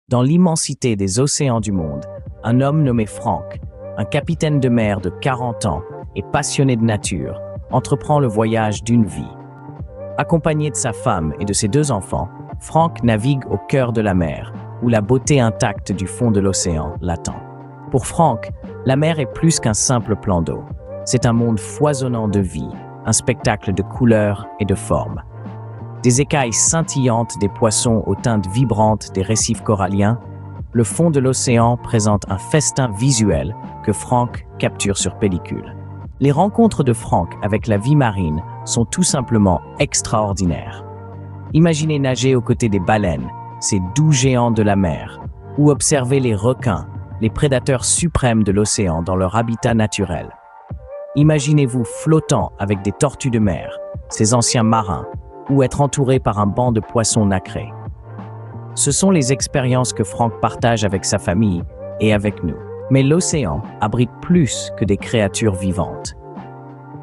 Dans l'immensité des océans du monde, un homme nommé Frank, un capitaine de mer de 40 ans et passionné de nature, entreprend le voyage d'une vie. Accompagné de sa femme et de ses 2 enfants, Frank navigue au cœur de la mer, où la beauté intacte du fond de l'océan l'attend. Pour Frank, la mer est plus qu'un simple plan d'eau. C'est un monde foisonnant de vie, un spectacle de couleurs et de formes. Des écailles scintillantes des poissons aux teintes vibrantes des récifs coralliens, le fond de l'océan présente un festin visuel que Frank capture sur pellicule. Les rencontres de Frank avec la vie marine sont tout simplement extraordinaires. Imaginez nager aux côtés des baleines, ces doux géants de la mer, ou observer les requins, les prédateurs suprêmes de l'océan dans leur habitat naturel. Imaginez-vous flottant avec des tortues de mer, ces anciens marins, ou être entouré par un banc de poissons nacrés. Ce sont les expériences que Frank partage avec sa famille et avec nous. Mais l'océan abrite plus que des créatures vivantes.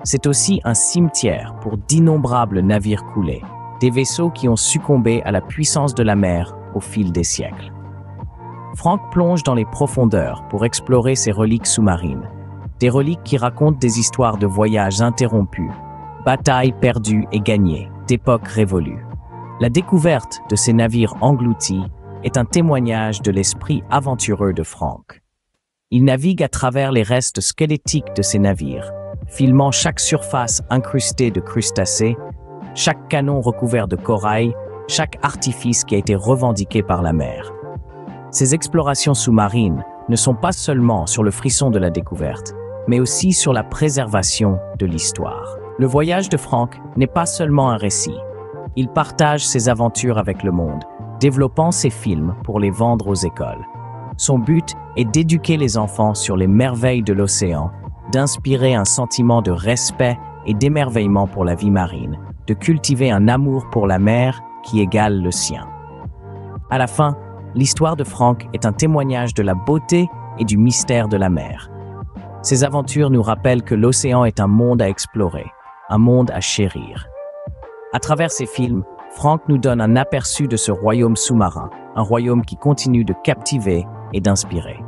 C'est aussi un cimetière pour d'innombrables navires coulés, des vaisseaux qui ont succombé à la puissance de la mer au fil des siècles. Frank plonge dans les profondeurs pour explorer ces reliques sous-marines, des reliques qui racontent des histoires de voyages interrompus, batailles perdues et gagnées, d'époques révolues. La découverte de ces navires engloutis est un témoignage de l'esprit aventureux de Frank. Il navigue à travers les restes squelettiques de ces navires, filmant chaque surface incrustée de crustacés, chaque canon recouvert de corail, chaque artifice qui a été revendiqué par la mer. Ces explorations sous-marines ne sont pas seulement sur le frisson de la découverte, mais aussi sur la préservation de l'histoire. Le voyage de Frank n'est pas seulement un récit. Il partage ses aventures avec le monde, développant ses films pour les vendre aux écoles. Son but est d'éduquer les enfants sur les merveilles de l'océan, d'inspirer un sentiment de respect et d'émerveillement pour la vie marine, de cultiver un amour pour la mer qui égale le sien. À la fin, l'histoire de Frank est un témoignage de la beauté et du mystère de la mer. Ces aventures nous rappellent que l'océan est un monde à explorer, un monde à chérir. À travers ces films, Frank nous donne un aperçu de ce royaume sous-marin, un royaume qui continue de captiver et d'inspirer.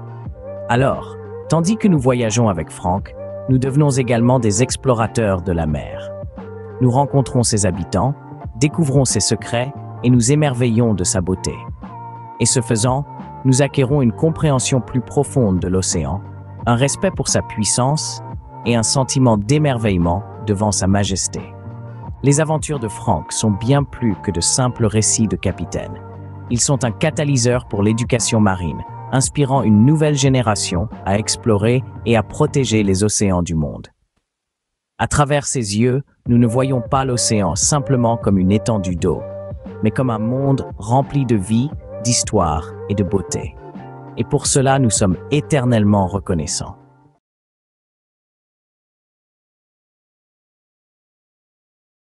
Alors, tandis que nous voyageons avec Frank, nous devenons également des explorateurs de la mer. Nous rencontrons ses habitants, découvrons ses secrets et nous émerveillons de sa beauté. Et ce faisant, nous acquérons une compréhension plus profonde de l'océan, un respect pour sa puissance et un sentiment d'émerveillement devant sa majesté. Les aventures de Frank sont bien plus que de simples récits de capitaine. Ils sont un catalyseur pour l'éducation marine, inspirant une nouvelle génération à explorer et à protéger les océans du monde. À travers ses yeux, nous ne voyons pas l'océan simplement comme une étendue d'eau, mais comme un monde rempli de vie, d'histoire et de beauté. Et pour cela, nous sommes éternellement reconnaissants.